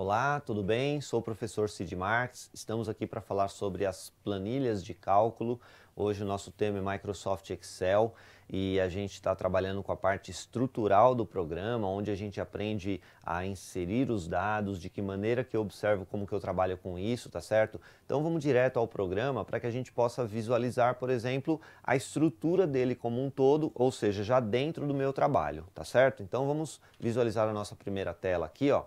Olá, tudo bem? Sou o professor Cid Marques. Estamos aqui para falar sobre as planilhas de cálculo. Hoje o nosso tema é Microsoft Excel e a gente está trabalhando com a parte estrutural do programa, onde a gente aprende a inserir os dados, de que maneira que eu observo como que eu trabalho com isso, tá certo? Então vamos direto ao programa para que a gente possa visualizar, por exemplo, a estrutura dele como um todo, ou seja, já dentro do meu trabalho, tá certo? Então vamos visualizar a nossa primeira tela aqui, ó.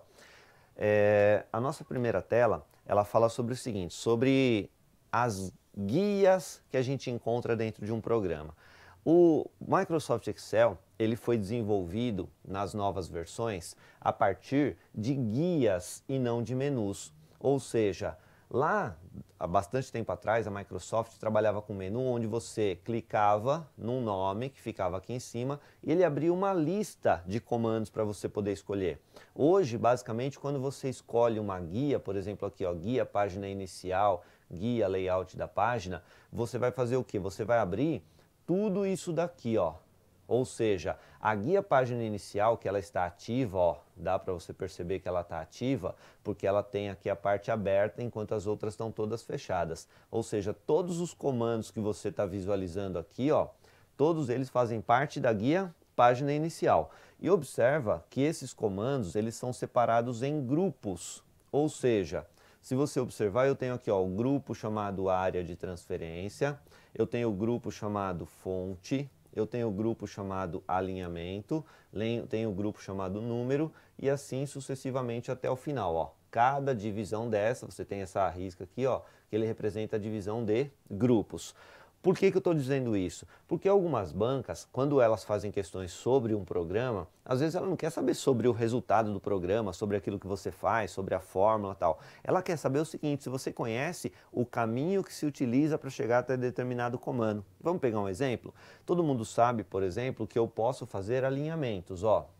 A nossa primeira tela, ela fala sobre o seguinte, sobre as guias que a gente encontra dentro de um programa. O Microsoft Excel, ele foi desenvolvido nas novas versões a partir de guias e não de menus. Ou seja, lá, há bastante tempo atrás, a Microsoft trabalhava com um menu onde você clicava num nome que ficava aqui em cima e ele abria uma lista de comandos para você poder escolher. Hoje, basicamente, quando você escolhe uma guia, por exemplo aqui, ó, guia página inicial, guia layout da página, você vai fazer o quê? Você vai abrir tudo isso daqui, ó. Ou seja, a guia página inicial, que ela está ativa, ó, dá para você perceber que ela está ativa, porque ela tem aqui a parte aberta, enquanto as outras estão todas fechadas. Ou seja, todos os comandos que você está visualizando aqui, ó, todos eles fazem parte da guia página inicial. E observa que esses comandos, eles são separados em grupos. Ou seja, se você observar, eu tenho aqui, ó, o grupo chamado área de transferência, eu tenho o grupo chamado fonte, eu tenho o grupo chamado alinhamento, tenho o grupo chamado número e assim sucessivamente até o final, ó. Cada divisão dessa, você tem essa risca aqui, ó, que ele representa a divisão de grupos. Por que eu estou dizendo isso? Porque algumas bancas, quando elas fazem questões sobre um programa, às vezes ela não quer saber sobre o resultado do programa, sobre aquilo que você faz, sobre a fórmula e tal. Ela quer saber o seguinte, se você conhece o caminho que se utiliza para chegar até determinado comando. Vamos pegar um exemplo? Todo mundo sabe, por exemplo, que eu posso fazer alinhamentos, ó.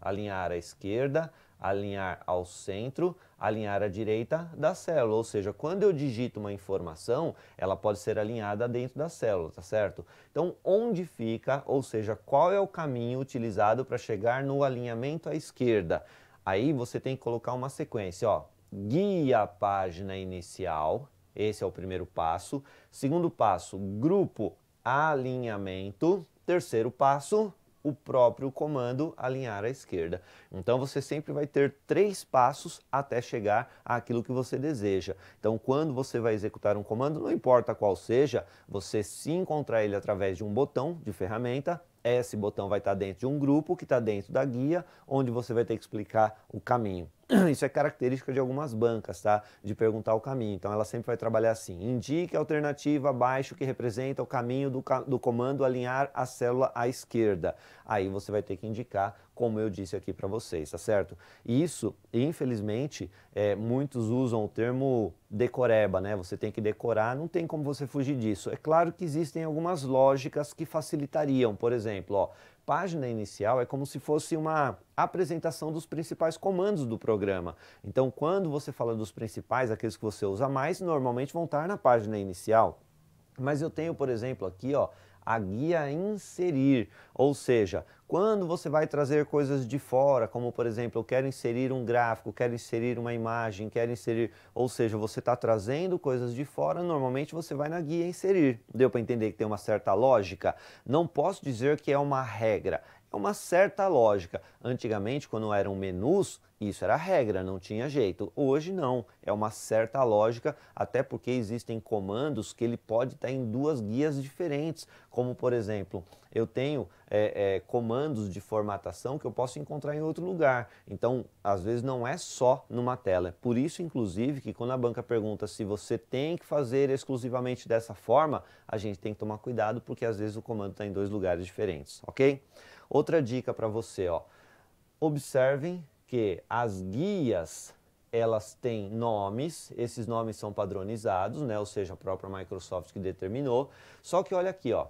Alinhar à esquerda, alinhar ao centro, alinhar à direita da célula. Ou seja, quando eu digito uma informação, ela pode ser alinhada dentro da célula, tá certo? Então, onde fica, ou seja, qual é o caminho utilizado para chegar no alinhamento à esquerda? Aí você tem que colocar uma sequência, ó. Guia página inicial, esse é o primeiro passo. Segundo passo, grupo alinhamento. Terceiro passo, o próprio comando alinhar à esquerda. Então você sempre vai ter 3 passos até chegar àquilo que você deseja. Então quando você vai executar um comando, não importa qual seja, você se encontrar ele através de um botão de ferramenta, esse botão vai estar dentro de um grupo que está dentro da guia, onde você vai ter que explicar o caminho. Isso é característica de algumas bancas, tá? De perguntar o caminho. Então ela sempre vai trabalhar assim. Indique a alternativa abaixo que representa o caminho do comando alinhar a célula à esquerda. Aí você vai ter que indicar, como eu disse aqui para vocês, tá certo? E isso, infelizmente, muitos usam o termo decoreba, né? Você tem que decorar, não tem como você fugir disso. É claro que existem algumas lógicas que facilitariam. Por exemplo, ó, página inicial é como se fosse uma apresentação dos principais comandos do programa. Então, quando você fala dos principais, aqueles que você usa mais, normalmente vão estar na página inicial. Mas eu tenho, por exemplo, aqui, ó, a guia inserir, ou seja, quando você vai trazer coisas de fora, como por exemplo, eu quero inserir um gráfico, quero inserir uma imagem, quero inserir, ou seja, você está trazendo coisas de fora, normalmente você vai na guia inserir. Deu para entender que tem uma certa lógica? Não posso dizer que é uma regra, é uma certa lógica. Antigamente, quando eram menus, isso era regra, não tinha jeito. Hoje não, é uma certa lógica, até porque existem comandos que ele pode estar em 2 guias diferentes, como por exemplo, eu tenho comandos de formatação que eu posso encontrar em outro lugar. Então, às vezes não é só numa tela. Por isso, inclusive, que quando a banca pergunta se você tem que fazer exclusivamente dessa forma, a gente tem que tomar cuidado, porque às vezes o comando está em 2 lugares diferentes, ok? Outra dica para você, ó. Observem que as guias, elas têm nomes, esses nomes são padronizados, né? Ou seja, a própria Microsoft que determinou. Só que olha aqui, ó,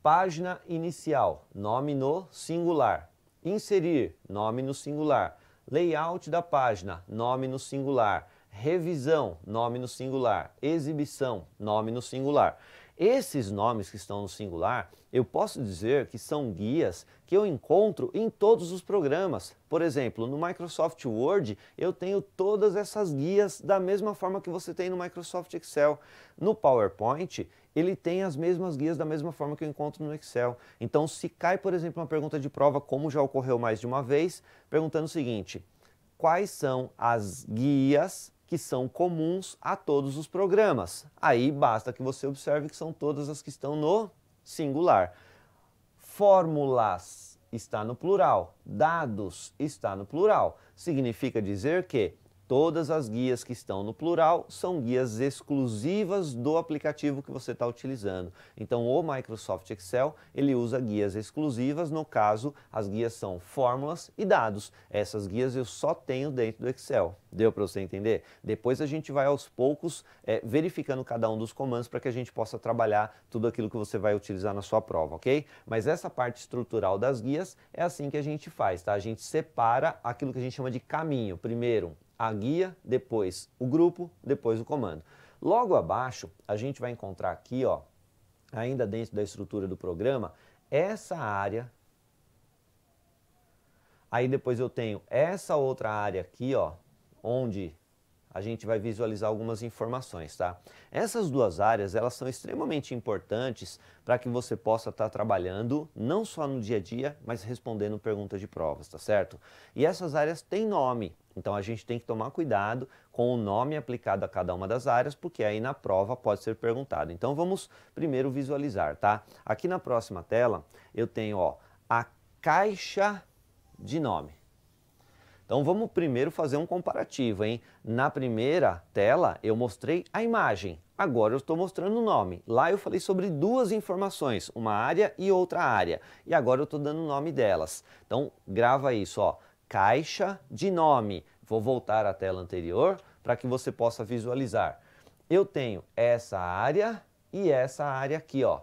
página inicial, nome no singular. Inserir, nome no singular. Layout da página, nome no singular. Revisão, nome no singular. Exibição, nome no singular. Esses nomes que estão no singular, Eu posso dizer que são guias que eu encontro em todos os programas. Por exemplo, no Microsoft Word eu tenho todas essas guias da mesma forma que você tem no Microsoft Excel. No PowerPoint ele tem as mesmas guias da mesma forma que eu encontro no Excel. Então se cai, por exemplo, uma pergunta de prova, como já ocorreu mais de uma vez, perguntando o seguinte: quais são as guias que são comuns a todos os programas? Aí basta que você observe que são todas as que estão no singular. Fórmulas está no plural, dados está no plural. Significa dizer que todas as guias que estão no plural são guias exclusivas do aplicativo que você está utilizando. Então o Microsoft Excel, ele usa guias exclusivas, no caso as guias são fórmulas e dados. Essas guias eu só tenho dentro do Excel. Deu para você entender? Depois a gente vai aos poucos verificando cada um dos comandos para que a gente possa trabalhar tudo aquilo que você vai utilizar na sua prova, ok? Mas essa parte estrutural das guias é assim que a gente faz, tá? A gente separa aquilo que a gente chama de caminho. Primeiro a guia, depois o grupo, depois o comando. Logo abaixo, a gente vai encontrar aqui, ó, ainda dentro da estrutura do programa, essa área. Aí depois eu tenho essa outra área aqui, ó, onde a gente vai visualizar algumas informações, tá? Essas duas áreas, elas são extremamente importantes para que você possa estar trabalhando não só no dia a dia, mas respondendo perguntas de provas, tá certo? E essas áreas têm nome, então a gente tem que tomar cuidado com o nome aplicado a cada uma das áreas, porque aí na prova pode ser perguntado. Então vamos primeiro visualizar, tá? Aqui na próxima tela eu tenho, ó, a caixa de nome. Então vamos primeiro fazer um comparativo, hein? Na primeira tela eu mostrei a imagem, agora eu estou mostrando o nome. Lá eu falei sobre duas informações, uma área e outra área, e agora eu estou dando o nome delas. Então grava isso, ó, caixa de nome. Vou voltar à tela anterior para que você possa visualizar. Eu tenho essa área e essa área aqui, ó.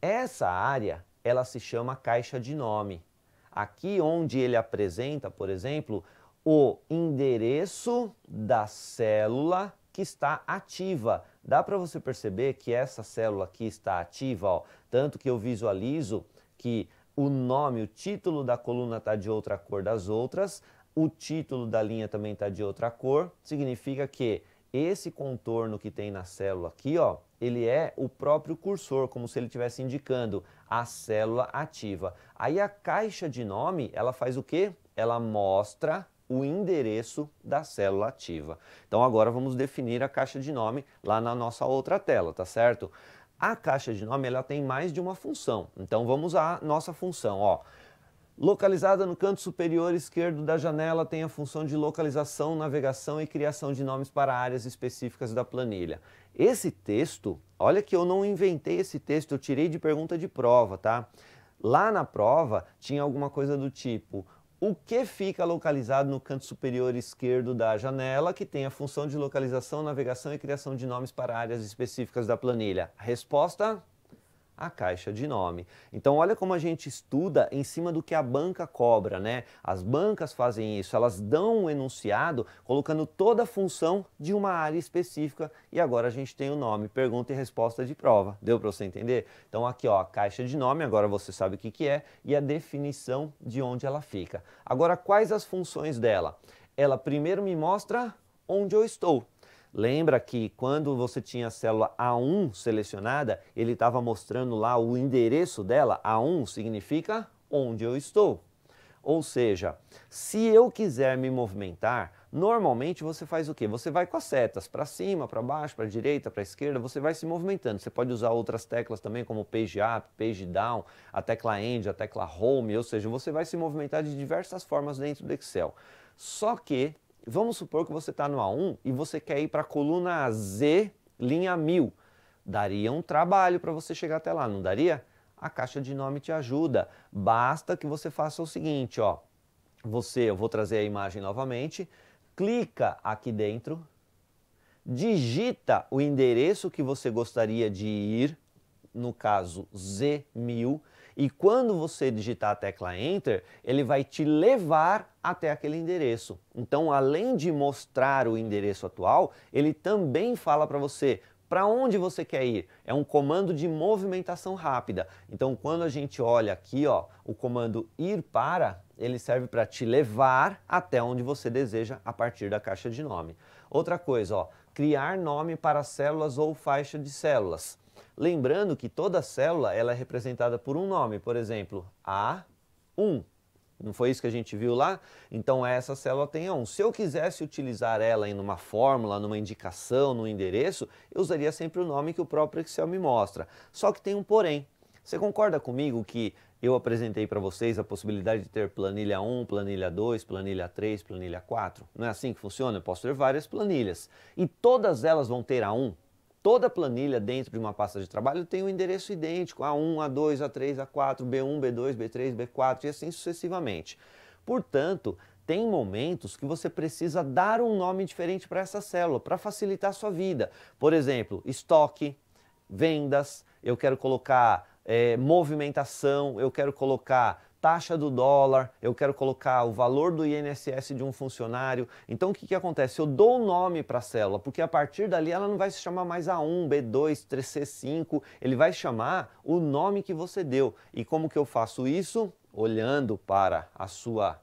Essa área, ela se chama caixa de nome. Aqui onde ele apresenta, por exemplo, o endereço da célula que está ativa. Dá para você perceber que essa célula aqui está ativa, ó, tanto que eu visualizo que o nome, o título da coluna está de outra cor das outras, o título da linha também está de outra cor, significa que esse contorno que tem na célula aqui, ó, ele é o próprio cursor, como se ele estivesse indicando a célula ativa. Aí a caixa de nome, ela faz o quê? Ela mostra o endereço da célula ativa. Então agora vamos definir a caixa de nome lá na nossa outra tela, tá certo? A caixa de nome, ela tem mais de uma função. Então vamos à nossa função, ó. Localizada no canto superior esquerdo da janela, tem a função de localização, navegação e criação de nomes para áreas específicas da planilha. Esse texto, olha que eu não inventei esse texto, eu tirei de pergunta de prova, tá? Lá na prova tinha alguma coisa do tipo: o que fica localizado no canto superior esquerdo da janela, que tem a função de localização, navegação e criação de nomes para áreas específicas da planilha? Resposta: a caixa de nome. Então olha como a gente estuda em cima do que a banca cobra, né? As bancas fazem isso, elas dão um enunciado colocando toda a função de uma área específica e agora a gente tem o nome, pergunta e resposta de prova. Deu para você entender? Então aqui, ó, a caixa de nome, agora você sabe o que que é e a definição de onde ela fica. Agora, quais as funções dela? Ela primeiro me mostra onde eu estou. Lembra que quando você tinha a célula A1 selecionada, ele estava mostrando lá o endereço dela? A1 significa onde eu estou. Ou seja, se eu quiser me movimentar, normalmente você faz o quê? Você vai com as setas para cima, para baixo, para a direita, para a esquerda, você vai se movimentando. Você pode usar outras teclas também, como Page Up, Page Down, a tecla End, a tecla Home, ou seja, você vai se movimentar de diversas formas dentro do Excel. Só que vamos supor que você está no A1 e você quer ir para a coluna Z, linha 1000. Daria um trabalho para você chegar até lá, não daria? A caixa de nome te ajuda. Basta que você faça o seguinte, ó. Eu vou trazer a imagem novamente, clica aqui dentro, digita o endereço que você gostaria de ir, no caso Z1000, e quando você digitar a tecla Enter, ele vai te levar até aquele endereço. Então, além de mostrar o endereço atual, ele também fala para você Para onde você quer ir? É um comando de movimentação rápida. Então, quando a gente olha aqui, ó, o comando ir para, ele serve para te levar até onde você deseja a partir da caixa de nome. Outra coisa, ó, criar nome para células ou faixa de células. Lembrando que toda célula ela é representada por um nome, por exemplo, A1. Não foi isso que a gente viu lá? Então essa célula tem A1. Se eu quisesse utilizar ela em uma fórmula, numa indicação, num endereço, eu usaria sempre o nome que o próprio Excel me mostra. Só que tem um porém. Você concorda comigo que eu apresentei para vocês a possibilidade de ter planilha 1, planilha 2, planilha 3, planilha 4? Não é assim que funciona? Eu posso ter várias planilhas. E todas elas vão ter A1? Toda planilha dentro de uma pasta de trabalho tem um endereço idêntico, A1, A2, A3, A4, B1, B2, B3, B4 e assim sucessivamente. Portanto, tem momentos que você precisa dar um nome diferente para essa célula, para facilitar a sua vida. Por exemplo, estoque, vendas, eu quero colocar movimentação, eu quero colocar taxa do dólar, eu quero colocar o valor do INSS de um funcionário. Então o que acontece? Eu dou um nome para a célula, porque a partir dali ela não vai se chamar mais A1, B2, C5, ele vai chamar o nome que você deu. E como que eu faço isso? Olhando para a sua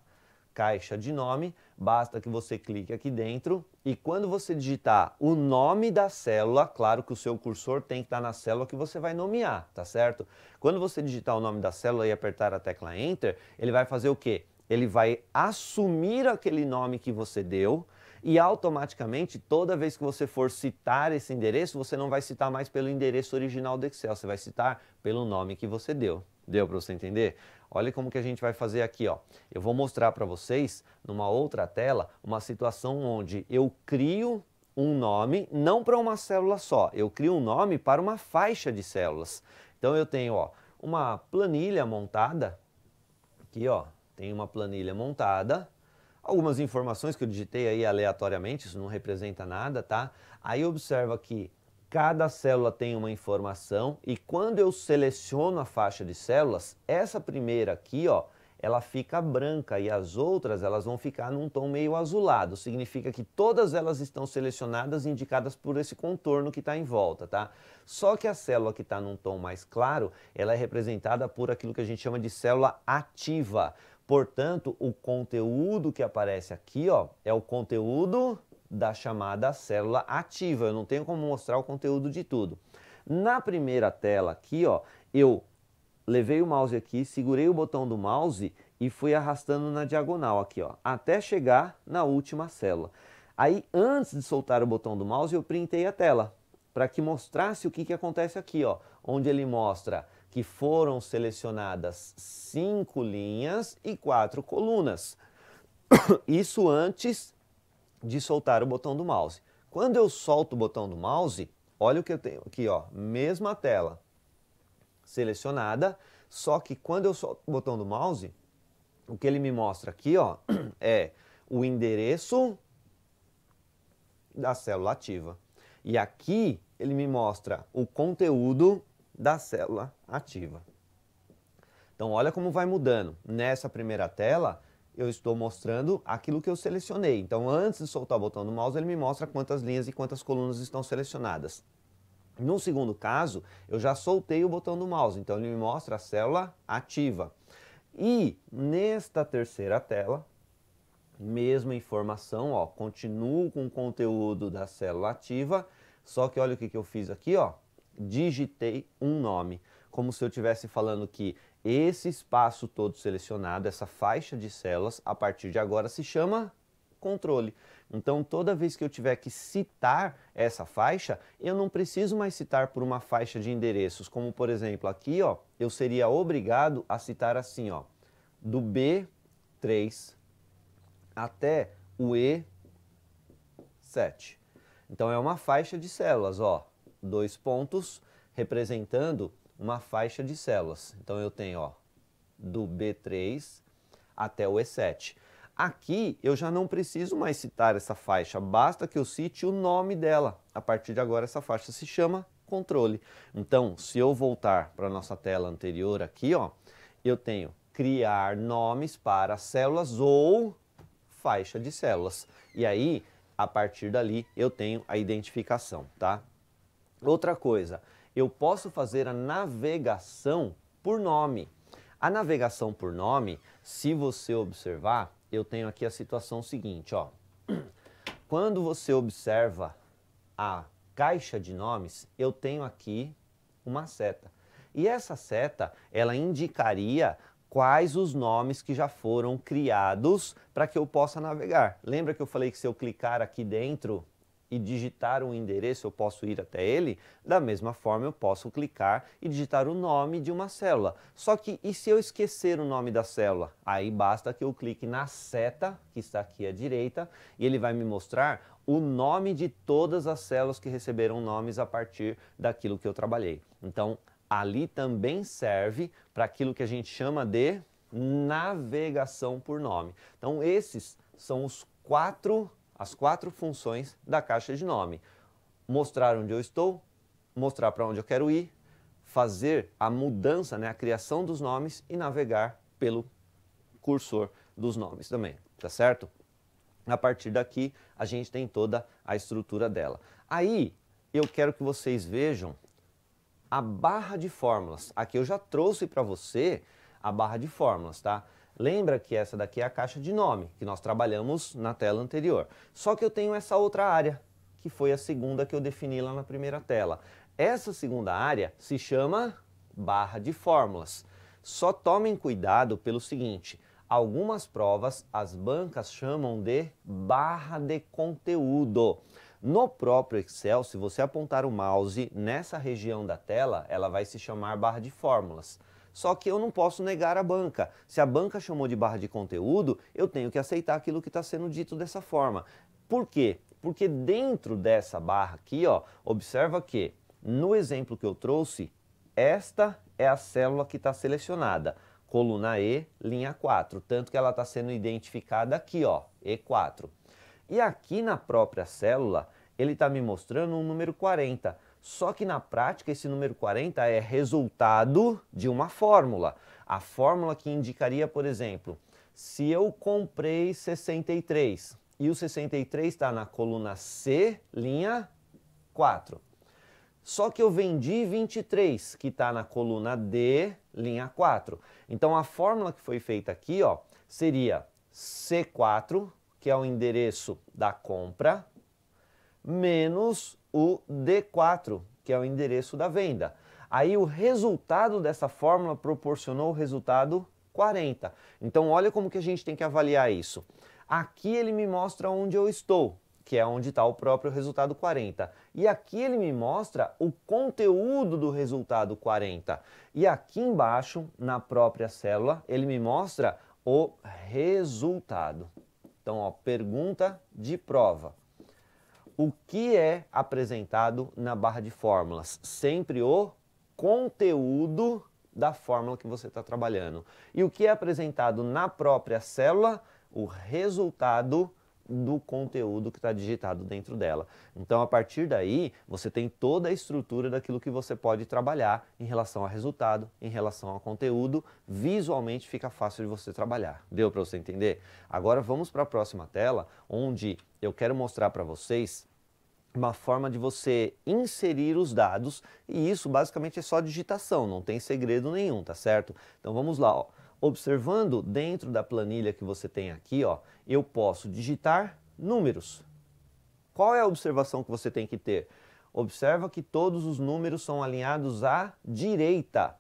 caixa de nome, basta que você clique aqui dentro e quando você digitar o nome da célula, claro que o seu cursor tem que estar na célula que você vai nomear, tá certo? Quando você digitar o nome da célula e apertar a tecla Enter, ele vai fazer o quê? Ele vai assumir aquele nome que você deu e automaticamente, toda vez que você for citar esse endereço, você não vai citar mais pelo endereço original do Excel, você vai citar pelo nome que você deu. Deu para você entender? Olha como que a gente vai fazer aqui, ó. Eu vou mostrar para vocês, numa outra tela, uma situação onde eu crio um nome, não para uma célula só, eu crio um nome para uma faixa de células. Então eu tenho, ó, uma planilha montada, aqui, ó, tem uma planilha montada, algumas informações que eu digitei aí aleatoriamente, isso não representa nada, tá? Aí observa que cada célula tem uma informação e quando eu seleciono a faixa de células, essa primeira aqui, ó, ela fica branca e as outras elas vão ficar num tom meio azulado. Significa que todas elas estão selecionadas e indicadas por esse contorno que está em volta, tá? Só que a célula que está num tom mais claro, ela é representada por aquilo que a gente chama de célula ativa. Portanto, o conteúdo que aparece aqui, ó, é o conteúdo da chamada célula ativa. Eu não tenho como mostrar o conteúdo de tudo. Na primeira tela aqui, ó, eu levei o mouse aqui, segurei o botão do mouse e fui arrastando na diagonal aqui, ó, até chegar na última célula. Aí, antes de soltar o botão do mouse, eu printei a tela para que mostrasse o que acontece aqui, ó, onde ele mostra que foram selecionadas 5 linhas e 4 colunas. Isso antes de soltar o botão do mouse. Quando eu solto o botão do mouse, olha o que eu tenho aqui, ó, mesma tela selecionada, só que quando eu solto o botão do mouse, o que ele me mostra aqui, ó, é o endereço da célula ativa. E aqui ele me mostra o conteúdo da célula ativa. Então olha como vai mudando. Nessa primeira tela, eu estou mostrando aquilo que eu selecionei. Então, antes de soltar o botão do mouse, ele me mostra quantas linhas e quantas colunas estão selecionadas. No segundo caso, eu já soltei o botão do mouse, então ele me mostra a célula ativa. E nesta terceira tela, mesma informação, ó, continuo com o conteúdo da célula ativa, só que olha o que eu fiz aqui, ó, digitei um nome, como se eu estivesse falando que esse espaço todo selecionado, essa faixa de células, a partir de agora se chama controle. Então, toda vez que eu tiver que citar essa faixa, eu não preciso mais citar por uma faixa de endereços, como por exemplo aqui, ó, eu seria obrigado a citar assim, ó, do B3 até o E7. Então, é uma faixa de células, ó, 2 pontos representando uma faixa de células. Então eu tenho, ó, do B3 até o E7. Aqui eu já não preciso mais citar essa faixa, basta que eu cite o nome dela. A partir de agora essa faixa se chama controle. Então, se eu voltar para a nossa tela anterior aqui, ó, eu tenho criar nomes para células ou faixa de células. E aí, a partir dali, eu tenho a identificação, tá? Outra coisa, eu posso fazer a navegação por nome. A navegação por nome, se você observar, eu tenho aqui a situação seguinte, ó. Quando você observa a caixa de nomes, eu tenho aqui uma seta. E essa seta, ela indicaria quais os nomes que já foram criados para que eu possa navegar. Lembra que eu falei que se eu clicar aqui dentro e digitar um endereço, eu posso ir até ele? Da mesma forma, eu posso clicar e digitar o nome de uma célula. Só que, e se eu esquecer o nome da célula? Aí basta que eu clique na seta, que está aqui à direita, e ele vai me mostrar o nome de todas as células que receberam nomes a partir daquilo que eu trabalhei. Então, ali também serve para aquilo que a gente chama de navegação por nome. Então, esses são as quatro funções da caixa de nome. Mostrar onde eu estou, mostrar para onde eu quero ir, fazer a mudança, né, a criação dos nomes e navegar pelo cursor dos nomes também, tá certo? A partir daqui, a gente tem toda a estrutura dela. Aí, eu quero que vocês vejam a barra de fórmulas. Aqui eu já trouxe para você a barra de fórmulas, tá? Lembra que essa daqui é a caixa de nome, que nós trabalhamos na tela anterior. Só que eu tenho essa outra área, que foi a segunda que eu defini lá na primeira tela. Essa segunda área se chama barra de fórmulas. Só tomem cuidado pelo seguinte, algumas provas as bancas chamam de barra de conteúdo. No próprio Excel, se você apontar o mouse nessa região da tela, ela vai se chamar barra de fórmulas. Só que eu não posso negar a banca. Se a banca chamou de barra de conteúdo, eu tenho que aceitar aquilo que está sendo dito dessa forma. Por quê? Porque dentro dessa barra aqui, ó, observa que no exemplo que eu trouxe, esta é a célula que está selecionada. Coluna E, linha 4. Tanto que ela está sendo identificada aqui, ó, E4. E aqui na própria célula, ele está me mostrando um número 40. Só que na prática esse número 40 é resultado de uma fórmula. A fórmula que indicaria, por exemplo, se eu comprei 63 e o 63 está na coluna C, linha 4. Só que eu vendi 23, que está na coluna D, linha 4. Então a fórmula que foi feita aqui, ó, seria C4, que é o endereço da compra, menos o D4, que é o endereço da venda. Aí o resultado dessa fórmula proporcionou o resultado 40. Então olha como que a gente tem que avaliar isso. Aqui ele me mostra onde eu estou, que é onde está o próprio resultado 40. E aqui ele me mostra o conteúdo do resultado 40. E aqui embaixo, na própria célula, ele me mostra o resultado. Então, ó, pergunta de prova. O que é apresentado na barra de fórmulas? Sempre o conteúdo da fórmula que você está trabalhando. E o que é apresentado na própria célula? O resultado do conteúdo que está digitado dentro dela. Então, a partir daí, você tem toda a estrutura daquilo que você pode trabalhar em relação a resultado, em relação ao conteúdo. Visualmente fica fácil de você trabalhar. Deu para você entender? Agora vamos para a próxima tela, onde eu quero mostrar para vocês uma forma de você inserir os dados, e isso basicamente é só digitação, não tem segredo nenhum, tá certo? Então vamos lá, ó. Observando dentro da planilha que você tem aqui, ó, eu posso digitar números. Qual é a observação que você tem que ter? Observa que todos os números são alinhados à direita.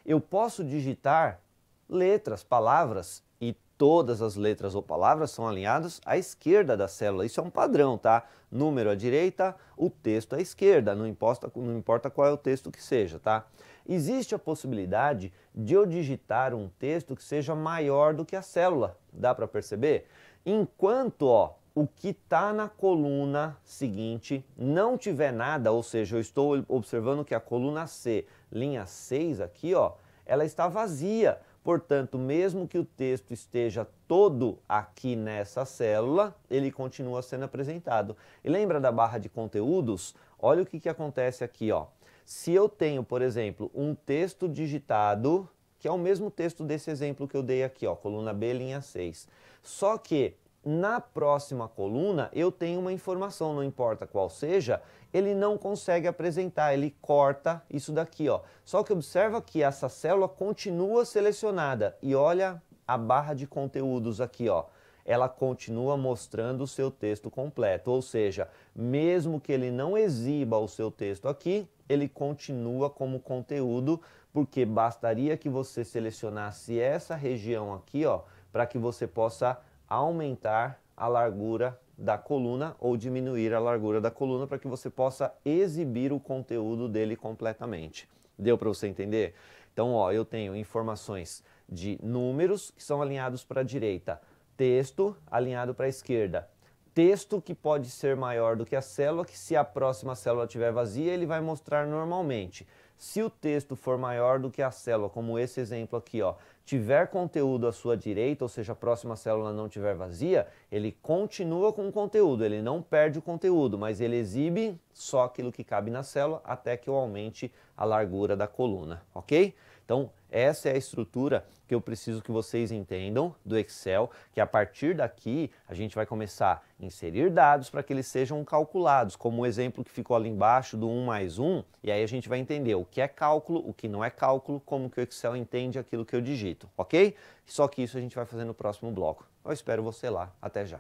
Eu posso digitar letras, palavras, e todas as letras ou palavras são alinhadas à esquerda da célula. Isso é um padrão, tá? Número à direita, o texto à esquerda, não importa qual é o texto que seja, tá? Existe a possibilidade de eu digitar um texto que seja maior do que a célula, dá para perceber? Enquanto, ó, o que está na coluna seguinte não tiver nada, ou seja, eu estou observando que a coluna C, linha 6 aqui, ó, ela está vazia. Portanto, mesmo que o texto esteja todo aqui nessa célula, ele continua sendo apresentado. E lembra da barra de conteúdos? Olha o que acontece aqui, ó. Se eu tenho, por exemplo, um texto digitado, que é o mesmo texto desse exemplo que eu dei aqui, ó, coluna B, linha 6. Só que Na próxima coluna, eu tenho uma informação, não importa qual seja, ele não consegue apresentar, ele corta isso daqui, ó. Só que observa que essa célula continua selecionada e olha a barra de conteúdos aqui, ó. Ela continua mostrando o seu texto completo, ou seja, mesmo que ele não exiba o seu texto aqui, ele continua como conteúdo, porque bastaria que você selecionasse essa região aqui, ó, para que você possa aumentar a largura da coluna ou diminuir a largura da coluna para que você possa exibir o conteúdo dele completamente. Deu para você entender? Então, ó, eu tenho informações de números que são alinhados para a direita, texto alinhado para a esquerda, texto que pode ser maior do que a célula, que se a próxima célula estiver vazia, ele vai mostrar normalmente. Se o texto for maior do que a célula, como esse exemplo aqui, ó, tiver conteúdo à sua direita, ou seja, a próxima célula não estiver vazia, ele continua com o conteúdo, ele não perde o conteúdo, mas ele exibe só aquilo que cabe na célula até que eu aumente a largura da coluna, ok? Então, essa é a estrutura que eu preciso que vocês entendam do Excel, que a partir daqui a gente vai começar a inserir dados para que eles sejam calculados, como o exemplo que ficou ali embaixo do 1 mais 1, e aí a gente vai entender o que é cálculo, o que não é cálculo, como que o Excel entende aquilo que eu digito, ok? Só que isso a gente vai fazer no próximo bloco. Eu espero você lá. Até já.